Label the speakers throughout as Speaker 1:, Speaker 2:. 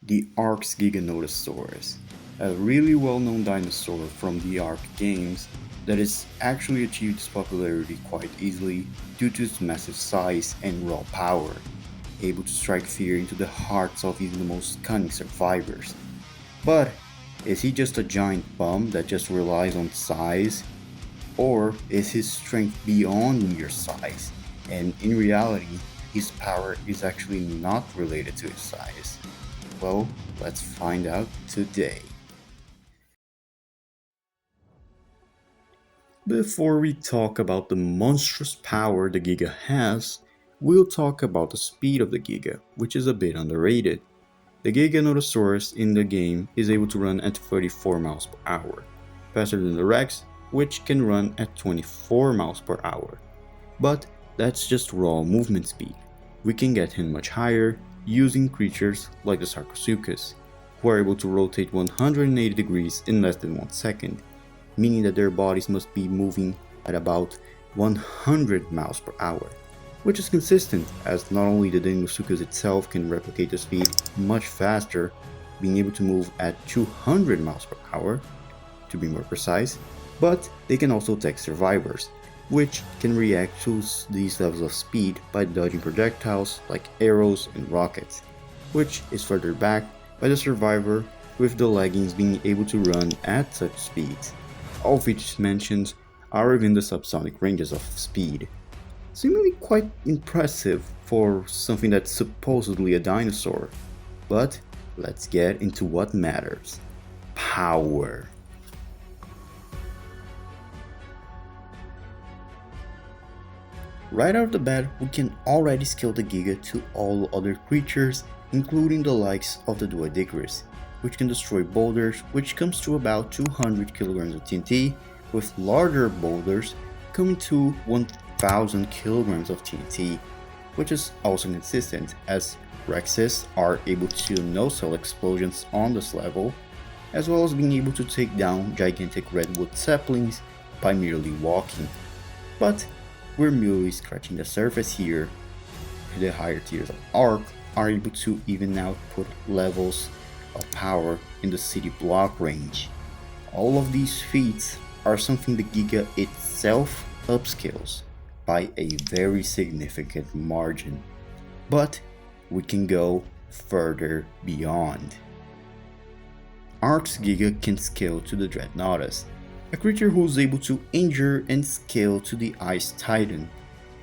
Speaker 1: the ARK Giganotosaurus, a really well-known dinosaur from the ARK games that has actually achieved its popularity quite easily due to its massive size and raw power, able to strike fear into the hearts of even the most cunning survivors. But is he just a giant bum that just relies on size? Or is his strength beyond mere size? And in reality, his power is actually not related to his size. Well, let's find out today. Before we talk about the monstrous power the Giga has, we'll talk about the speed of the Giga, which is a bit underrated. The Giganotosaurus in the game is able to run at 34 miles per hour, faster than the Rex, which can run at 24 miles per hour. But that's just raw movement speed. We can get him much higher using creatures like the Sarcosuchus, who are able to rotate 180 degrees in less than 1 second, meaning that their bodies must be moving at about 100 miles per hour, which is consistent as not only the Deinosuchus itself can replicate the speed much faster, being able to move at 200 miles per hour, to be more precise, but they can also attack survivors, which can react to these levels of speed by dodging projectiles like arrows and rockets, which is further backed by the survivor with the leggings being able to run at such speeds, all of which mentioned are within the subsonic ranges of speed. Seemingly quite impressive for something that's supposedly a dinosaur, but let's get into what matters: power. Right out of the bat, we can already scale the Giga to all other creatures, including the likes of the Duodigrus, which can destroy boulders, which comes to about 200 kilograms of TNT, with larger boulders coming to 1000 kilograms of TNT, which is also consistent as Rexes are able to no-cell explosions on this level, as well as being able to take down gigantic Redwood saplings by merely walking. But we're merely scratching the surface here. The higher tiers of ARK are able to even output levels of power in the city block range. All of these feats are something the Giga itself upscales by a very significant margin. But we can go further beyond. ARK's Giga can scale to the Dreadnoughtus, a creature who is able to injure and scale to the Ice Titan.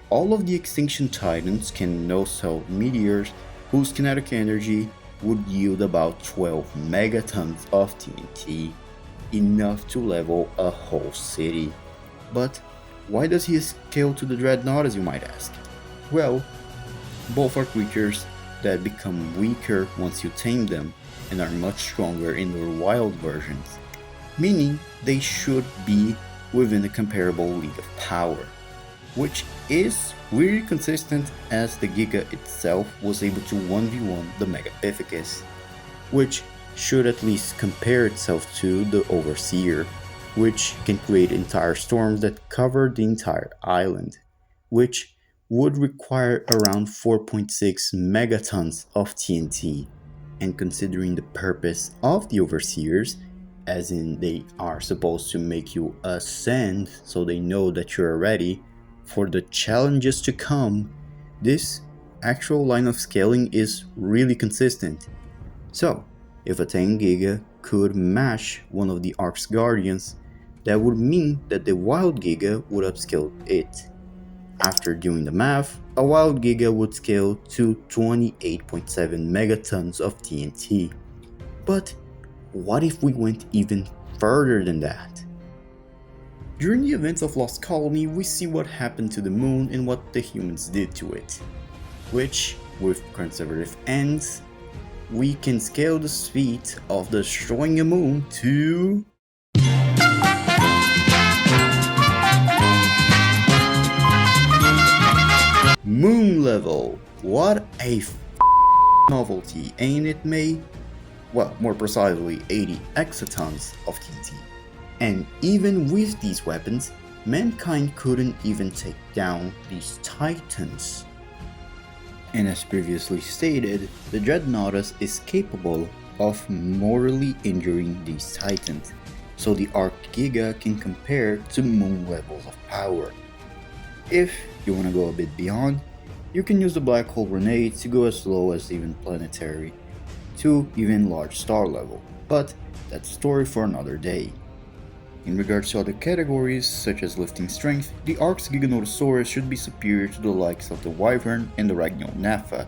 Speaker 1: All of the Extinction Titans can no-cell Meteors, whose kinetic energy would yield about 12 megatons of TNT, enough to level a whole city. But why does he scale to the Dreadnoughtus, you might ask? Well, both are creatures that become weaker once you tame them and are much stronger in their wild versions, meaning they should be within a comparable league of power, which is really consistent as the Giga itself was able to 1v1 the Megapithecus, which should at least compare itself to the Overseer, which can create entire storms that cover the entire island, which would require around 4.6 megatons of TNT. And considering the purpose of the Overseers, as in they are supposed to make you ascend so they know that you're ready for the challenges to come, this actual line of scaling is really consistent. So, if a 10 Giga could match one of the ARK's Guardians, that would mean that the Wild Giga would upscale it. After doing the math, a Wild Giga would scale to 28.7 megatons of TNT. But what if we went even further than that? During the events of Lost Colony, we see what happened to the moon and what the humans did to it, which, with conservative ends, we can scale the feat of destroying a moon to moon level. What a novelty, ain't it, May? Well, more precisely 80 exatons of TNT. And even with these weapons, mankind couldn't even take down these titans. And as previously stated, the Dreadnoughtus is capable of mortally injuring these titans, so the ARK Giga can compare to moon levels of power. If you want to go a bit beyond, you can use the black hole grenade to go as low as even planetary, to even large star level, but that's a story for another day. In regards to other categories, such as lifting strength, the ARK Giganotosaurus should be superior to the likes of the Wyvern and the Ragnonapha.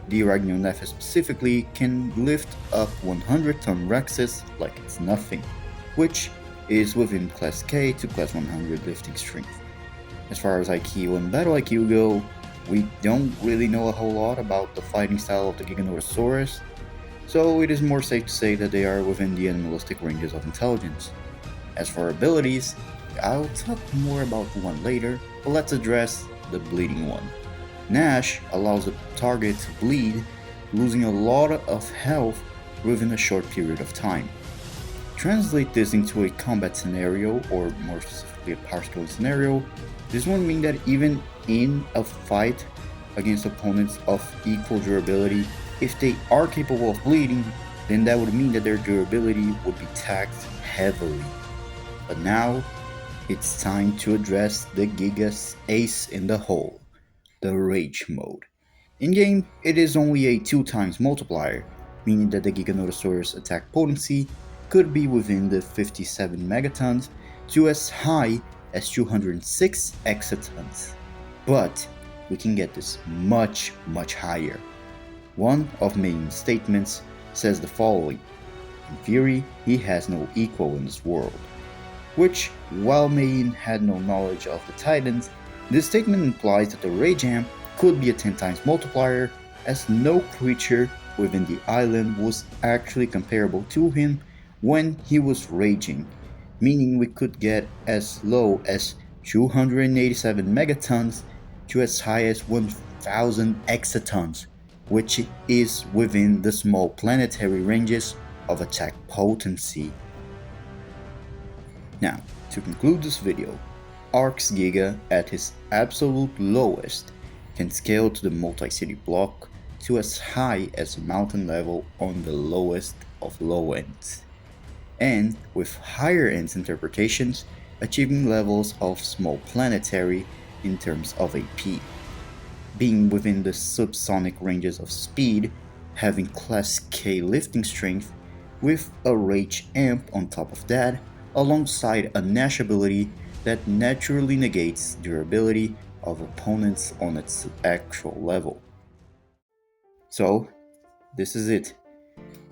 Speaker 1: The Ragnonapha specifically can lift up 100-ton Rexes like it's nothing, which is within Class K to Class 100 lifting strength. As far as IQ and Battle IQ go, we don't really know a whole lot about the fighting style of the Giganotosaurus, so it is more safe to say that they are within the animalistic ranges of intelligence. As for abilities, I'll talk more about one later, but let's address the bleeding one. Nash allows the target to bleed, losing a lot of health within a short period of time. Translate this into a combat scenario, or more specifically a powerscaling scenario, this would mean that even in a fight against opponents of equal durability, if they are capable of bleeding, then that would mean that their durability would be taxed heavily. But now, it's time to address the Giga's ace in the hole, the Rage mode. In-game, it is only a 2x multiplier, meaning that the Giganotosaurus attack potency could be within the 57 megatons to as high as 206 exatons. But we can get this much higher. One of Mayne's statements says the following: in theory, he has no equal in this world. Which, while Mayne had no knowledge of the Titans, this statement implies that the Rage Amp could be a 10x multiplier, as no creature within the island was actually comparable to him when he was raging, meaning we could get as low as 287 megatons to as high as 1000 exatons, which is within the small planetary ranges of attack potency. Now, to conclude this video, ARK's Giga at his absolute lowest can scale to the multi-city block to as high as mountain level on the lowest of low ends, and with higher ends interpretations achieving levels of small planetary in terms of AP, being within the subsonic ranges of speed, having Class K lifting strength with a Rage Amp on top of that, alongside a Nash ability that naturally negates durability of opponents on its actual level. So, this is it.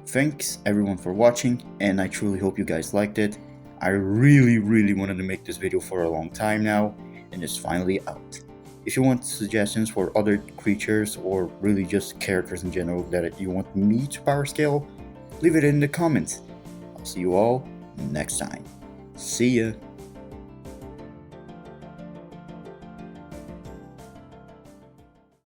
Speaker 1: Thanks everyone for watching, and I truly hope you guys liked it. I really wanted to make this video for a long time now, and it's finally out. If you want suggestions for other creatures, or really just characters in general that you want me to power scale, leave it in the comments. I'll see you all next time. See ya!